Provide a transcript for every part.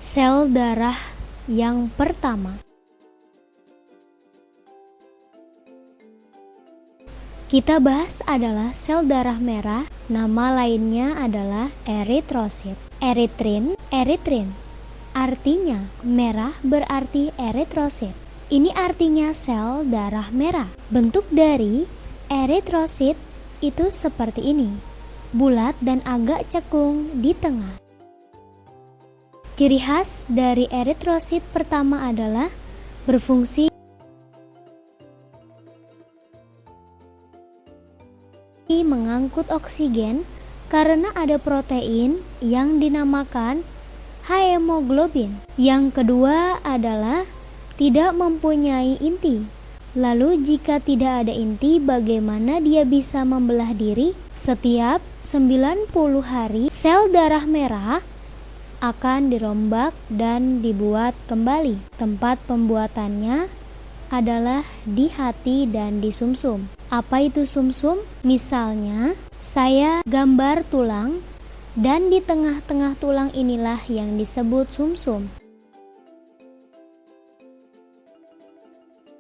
Sel darah yang pertama. Kita bahas adalah sel darah merah, nama lainnya adalah eritrosit. Eritrin. Artinya merah berarti eritrosit. Ini artinya sel darah merah. Bentuk dari eritrosit itu seperti ini, bulat dan agak cekung di tengah. Ciri khas dari eritrosit pertama adalah berfungsi mengangkut oksigen karena ada protein yang dinamakan hemoglobin. Yang kedua adalah tidak mempunyai inti. Lalu jika tidak ada inti, bagaimana dia bisa membelah diri? Setiap 90 hari sel darah merah akan dirombak dan dibuat kembali. Tempat pembuatannya adalah di hati dan di sumsum. Apa itu sumsum? Misalnya, saya gambar tulang dan di tengah-tengah tulang inilah yang disebut sumsum.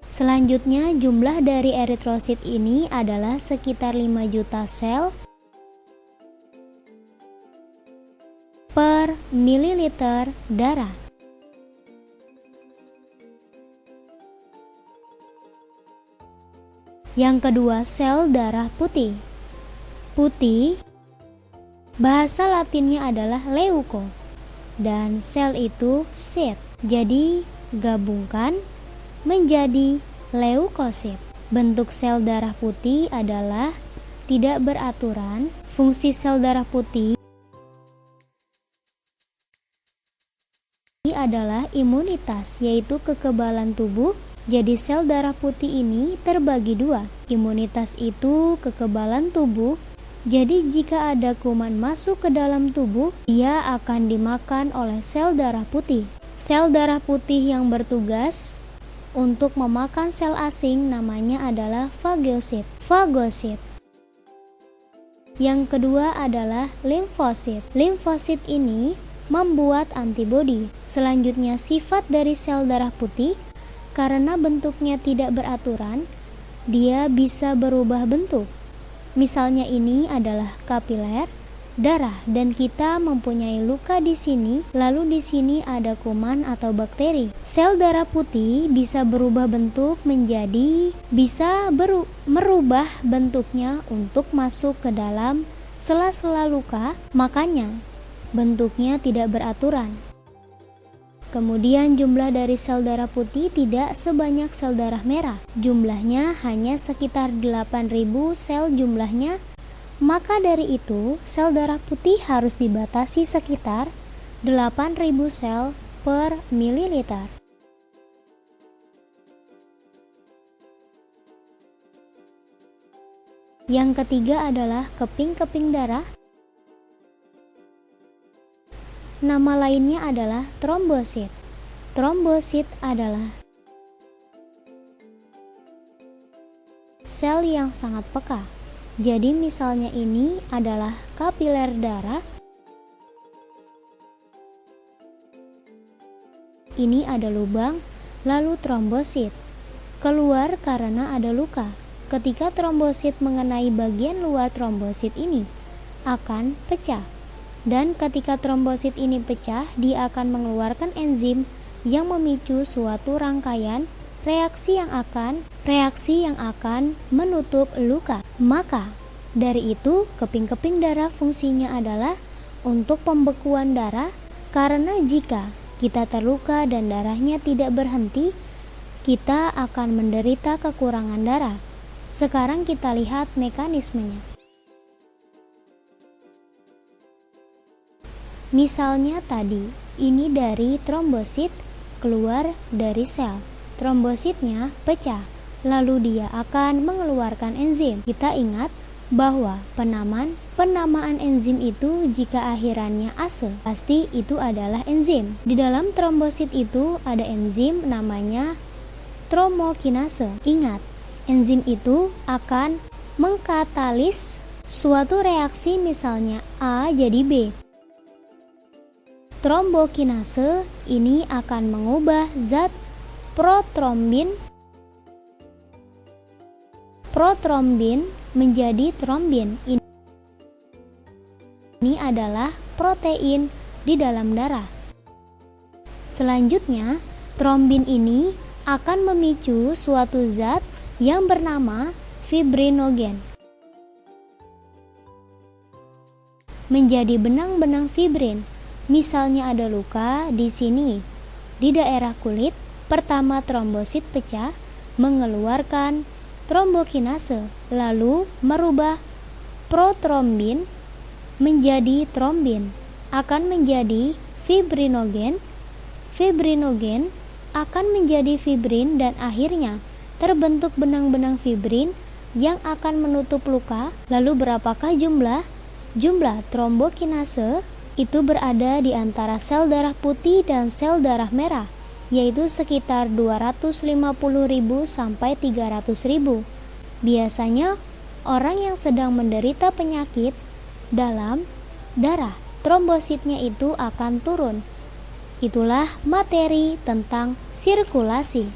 Selanjutnya, jumlah dari eritrosit ini adalah sekitar 5 juta sel per mililiter darah. Yang kedua, sel darah putih. Putih, bahasa latinnya adalah leuko, dan sel itu sit. Jadi, gabungkan menjadi leukosit. Bentuk sel darah putih adalah tidak beraturan. Fungsi sel darah putih adalah imunitas, yaitu kekebalan tubuh. Jadi sel darah putih ini terbagi dua. Imunitas itu kekebalan tubuh. Jadi jika ada kuman masuk ke dalam tubuh, dia akan dimakan oleh sel darah putih. Sel darah putih yang bertugas untuk memakan sel asing namanya adalah fagosit. Yang kedua adalah limfosit. Limfosit ini membuat antibodi. Selanjutnya, sifat dari sel darah putih, karena bentuknya tidak beraturan, dia bisa berubah bentuk. Misalnya ini adalah kapiler darah dan kita mempunyai luka di sini, lalu di sini ada kuman atau bakteri. Sel darah putih bisa berubah bentuk menjadi merubah bentuknya untuk masuk ke dalam sela-sela luka, makanya bentuknya tidak beraturan. Kemudian jumlah dari sel darah putih tidak sebanyak sel darah merah. Jumlahnya hanya sekitar 8.000 sel jumlahnya. Maka dari itu, sel darah putih harus dibatasi sekitar 8.000 sel per mililiter. Yang ketiga adalah keping-keping darah. Nama lainnya adalah trombosit. Trombosit adalah sel yang sangat peka. Jadi misalnya ini adalah kapiler darah. Ini ada lubang, lalu trombosit keluar karena ada luka. Ketika trombosit mengenai bagian luar trombosit ini akan pecah. Dan ketika trombosit ini pecah, dia akan mengeluarkan enzim yang memicu suatu rangkaian reaksi yang akan menutup luka. Maka dari itu, keping-keping darah fungsinya adalah untuk pembekuan darah, karena jika kita terluka dan darahnya tidak berhenti, kita akan menderita kekurangan darah. Sekarang kita lihat mekanismenya. Misalnya tadi, ini dari trombosit keluar dari sel. Trombositnya pecah, lalu dia akan mengeluarkan enzim. Kita ingat bahwa penamaan enzim itu jika akhirannya ase, pasti itu adalah enzim. Di dalam trombosit itu ada enzim namanya tromokinase. Ingat, enzim itu akan mengkatalis suatu reaksi, misalnya A jadi B. trombokinase ini akan mengubah zat protrombin menjadi trombin. Ini adalah protein di dalam darah. Selanjutnya, trombin ini akan memicu suatu zat yang bernama fibrinogen menjadi benang-benang fibrin. Misalnya ada luka di sini, di daerah kulit, pertama trombosit pecah, mengeluarkan trombokinase, lalu merubah protrombin menjadi trombin, akan menjadi fibrinogen. Fibrinogen akan menjadi fibrin dan akhirnya terbentuk benang-benang fibrin yang akan menutup luka. Lalu berapakah jumlah trombokinase? Itu berada di antara sel darah putih dan sel darah merah, yaitu sekitar 250.000 sampai 300.000. Biasanya orang yang sedang menderita penyakit dalam darah, trombositnya itu akan turun. Itulah materi tentang sirkulasi.